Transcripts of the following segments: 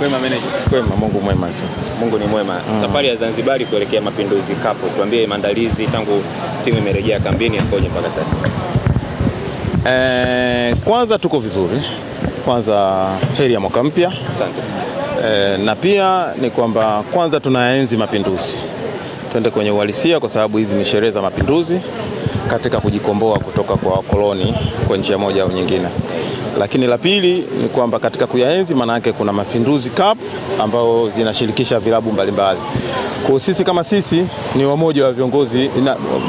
Kwema manager. Kwema, Mungu mwema sana. Mungu ni mwema. Safari ya Zanzibar kuelekea Mapinduzi Cup, tuambie maandalizi tangu timu imerejea kambini yakoje mpaka sasa? Kwanza tuko vizuri. Kwanza heri ya mwaka mpya. Asante. Na pia ni kwamba kwanza tunaenzi mapinduzi. Twende kwenye uhalisia kwa sababu hizi ni sherehe za mapinduzi katika kujikomboa kutoka kwa wakoloni kwa njia moja au nyingine. Lakini la pili ni kwamba katika kuyaenzi maana yake kuna Mapinduzi Cup ambao zinashirikisha vilabu mbalimbali. Kwa sisi kama sisi ni wamoja wa viongozi,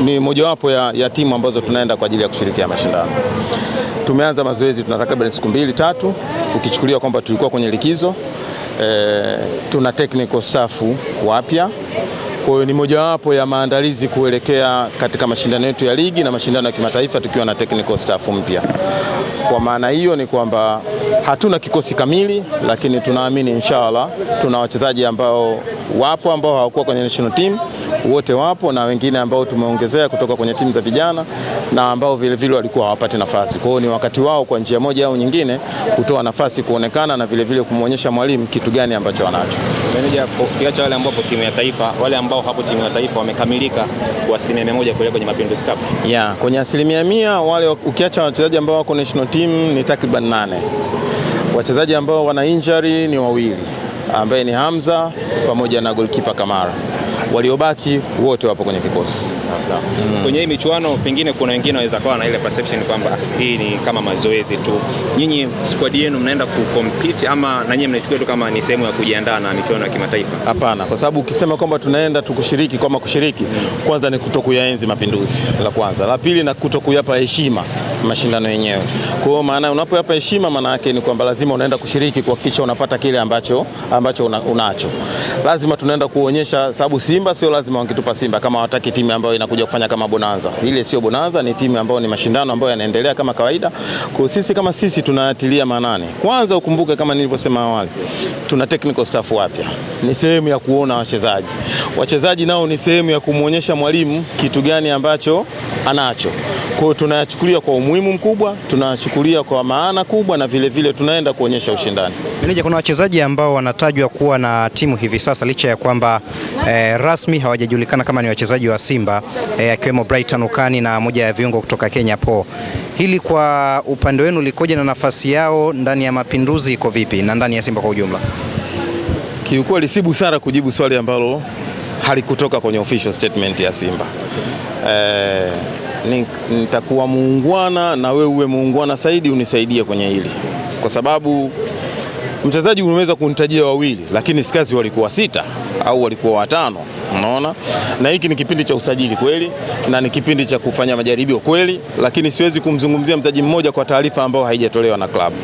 ni mojawapo ya timu ambazo tunaenda kwa ajili ya kushirikia mashindano. Tumeanza mazoezi, tuna takriban siku 2-3 ukichukulia kwamba tulikuwa kwenye likizo. Tuna technical staff wapya. Kwa hiyo ni mojawapo ya maandalizi kuelekea katika mashindano yetu ya ligi na mashindano ya kimataifa tukiwa na technical staff mpya. Kwa maana hiyo ni kwamba hatuna kikosi kamili, lakini tunaamini inshallah tuna wachezaji ambao wapo ambao hawakuwa kwenye national team, wote wapo na wengine ambao tumeongezea kutoka kwenye timu za vijana na ambao vile vile walikuwa hawapati nafasi. Kwa hiyo ni wakati wao kwa njia moja au nyingine kutoa nafasi kuonekana na vile vile kumuonyesha mwalimu kitu gani ambacho wanacho. Meneja, kiacha wale ambao timu ya taifa, wale ambao hapo timu ya taifa wamekamilika kwa 100% kuelekea kwenye Mapinduzi Cup. Kwenye 100% wale ukiacha wachezaji ambao wako national team ni takriban 8. Wachezaji ambao wana injury ni 2 ambaye ni Hamza pamoja na goalkeeper Kamara. Waliobaki wote wapo kwenye kikosi. Sawa. Kwenye hii michuano pengine kuna wengine waweza kuwa na ile perception kwamba hii ni kama mazoezi tu. Nyinyi squad yenu mnaenda kucompete ama na nyinyi mnachukua tu kama ni sehemu ya kujiandaa na michuano ya kimataifa? Hapana, kwa sababu ukisema kwamba tunaenda tukushiriki kama kushiriki, kwanza ni kutokuyaenzi mapinduzi. La kwanza, la pili na kutokuyapa heshima mashindano yenyewe. Kwa hiyo maana unapoyapa heshima maana yake ni kwamba lazima unaenda kushiriki kuhakikisha unapata kile ambacho unacho. Lazima tunaenda kuonyesha, sababu Simba sio lazima wangetupa Simba kama hawataki timu ambayo inakuja kufanya kama bonanza. Ile sio bonanza, ni timu ambayo ni mashindano ambayo yanaendelea kama kawaida. Kwa sisi kama sisi tunatilia maanani. Kwanza ukumbuke kama nilivyosema awali, tuna technical staff wapya. Ni sehemu ya kuona wachezaji. Wachezaji nao ni sehemu ya kumuonyesha mwalimu kitu gani ambacho anacho. Kwa hiyo tunachukulia kwa umuhimu mkubwa, tunachukulia kwa maana kubwa na vile vile tunaenda kuonyesha ushindani. Meneja, kuna wachezaji ambao wanatajwa kuwa na timu hivi sasa licha ya kwamba rasmi hawajajulikana kama ni wachezaji wa Simba, akiwemo Brighton Ukani na moja ya viungo kutoka Kenya Po. Hili kwa upande wenu likoje na nafasi yao ndani ya Mapinduzi iko vipi na ndani ya Simba kwa ujumla? Kiukweli si busara kujibu swali ambalo halikutoka kwenye official statement ya Simba. Nitakuwa muungwana na wewe uwe muungwana zaidi unisaidie kwenye hili. Kwa sababu mchezaji unaweza kunitajia 2 lakini sikazi walikuwa 6 au walikuwa 5. Unaona? Na hiki ni kipindi cha usajili kweli na ni kipindi cha kufanya majaribio kweli, lakini siwezi kumzungumzia mchezaji mmoja kwa taarifa ambayo haijatolewa na klabu.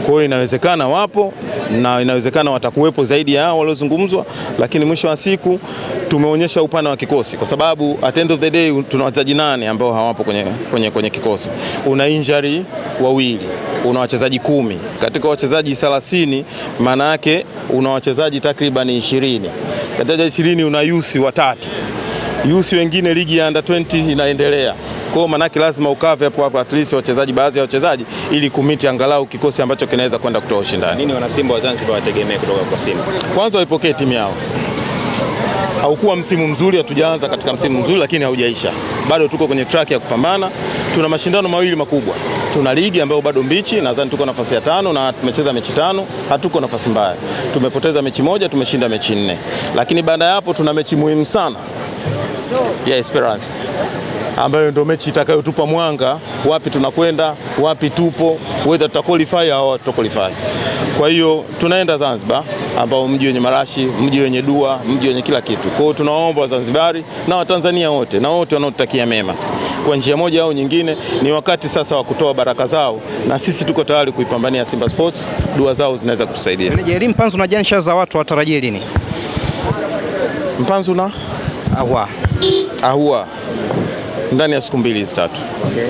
Kwa hiyo inawezekana wapo na inawezekana watakuwepo zaidi ya hao waliozungumzwa, lakini mwisho wa siku tumeonyesha upana wa kikosi kwa sababu at end of the day tuna wachezaji 8 ambao hawapo kwenye kikosi. Una injury 2, una wachezaji 10. Katika wachezaji 30 maana yake una wachezaji takriban 20. Katika 20 una youth 3. Youth wengine ligi ya under 20 inaendelea. Kwa hiyo maana yake lazima ukave hapo at least wachezaji, baadhi ya wachezaji ili kumiti angalau kikosi ambacho kinaweza kwenda kutoa ushindani. Nini wana Simba wa Zanzibar wategemea kutoka kwa Simba? Kwanza waipokee timu yao. Haukuwa msimu mzuri, hatujaanza katika msimu mzuri lakini haujaisha. Bado tuko kwenye track ya kupambana. Tuna mashindano 2 makubwa. Tuna ligi ambayo bado mbichi, nadhani tuko nafasi ya 5 na tumecheza mechi 5, hatuko nafasi mbaya. Tumepoteza mechi 1, tumeshinda mechi 4. Lakini baada ya hapo tuna mechi muhimu sana ya Esperance, ambayo ndio mechi itakayotupa mwanga wapi tunakwenda, wapi tupo, whether tutaqualify au tutaqualify. Kwa hiyo tunaenda Zanzibar ambao mji wenye marashi, mji wenye dua, mji wenye kila kitu. Kwa hiyo tunaomba Wazanzibari na Watanzania wote na wote wanaotutakia mema kwa njia moja au nyingine, ni wakati sasa wa kutoa baraka zao na sisi tuko tayari kuipambania Simba Sports. Dua zao zinaweza kutusaidia. Meneja, Mpanzu na Janisha za watu watarajie lini? Mpanzu na Ahua ndani ya siku 2-3. Okay.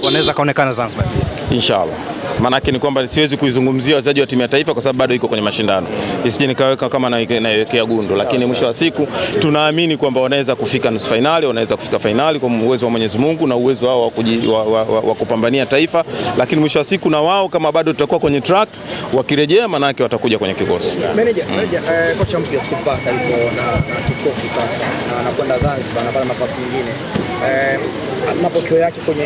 Wanaweza kaonekana Zanzibar inshallah. Maana yake ni kwamba siwezi kuizungumzia wachezaji wa timu ya taifa kwa sababu bado iko kwenye mashindano, isije nikaweka kama naiwekea gundo, lakini mwisho wa siku tunaamini kwamba wanaweza kufika nusu finali, wanaweza kufika finali kwa uwezo wa Mwenyezi Mungu na uwezo wao wa kupambania taifa, lakini mwisho wa siku na wao kama bado tutakuwa kwenye track, wakirejea maana yake watakuja kwenye kikosi. Manager, kocha mpya Steve Barker yuko na kikosi sasa na anakwenda Zanzibar, anapata nafasi nyingine. Mapokeo yake kwenye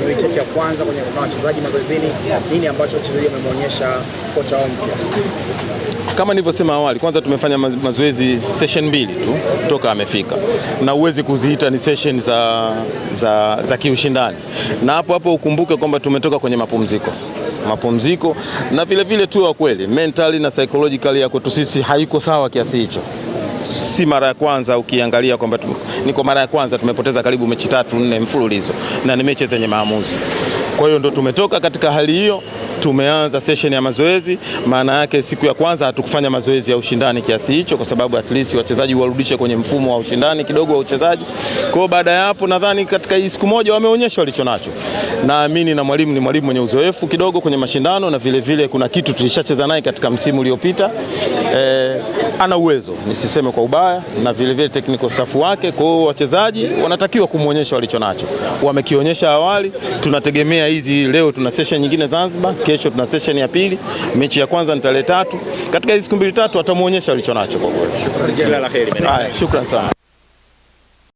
wiki ya kwanza kwenye wachezaji mazoezini, nini ambacho wachezaji wamemuonyesha kocha mpya? Kama nilivyosema awali, kwanza tumefanya mazoezi session 2 tu toka amefika, na uwezi kuziita ni session za kiushindani, na hapo ukumbuke kwamba tumetoka kwenye mapumziko na vile tu wa kweli mentally na psychologically ya kwetu sisi haiko sawa kiasi hicho. Si mara ya kwanza, ukiangalia kwamba niko mara ya kwanza tumepoteza karibu mechi 3-4 mfululizo na ni mechi zenye maamuzi. Kwa hiyo ndo tumetoka katika hali hiyo, tumeanza session ya mazoezi. Maana yake siku ya kwanza hatukufanya mazoezi ya ushindani kiasi hicho, kwa sababu at least wachezaji warudishe kwenye mfumo wa ushindani kidogo wa uchezaji. Kwa hiyo baada ya hapo nadhani katika hii siku moja wameonyesha walichonacho. Naamini na mwalimu ni mwalimu mwenye uzoefu kidogo kwenye mashindano, na vile kuna kitu tulishacheza naye katika msimu uliopita. Ana uwezo, nisiseme kwa ubaya, na vile technical staff wake. Kwa hiyo wachezaji wanatakiwa kumuonyesha walichonacho. Wamekionyesha awali, tunategemea hizi leo tuna session nyingine Zanzibar, kesho tuna session ya pili, mechi ya kwanza ni tarehe 3. Katika hizi siku 2-3 atamuonyesha walichonacho kwa kweli. Kila la heri. Haya, shukrani sana.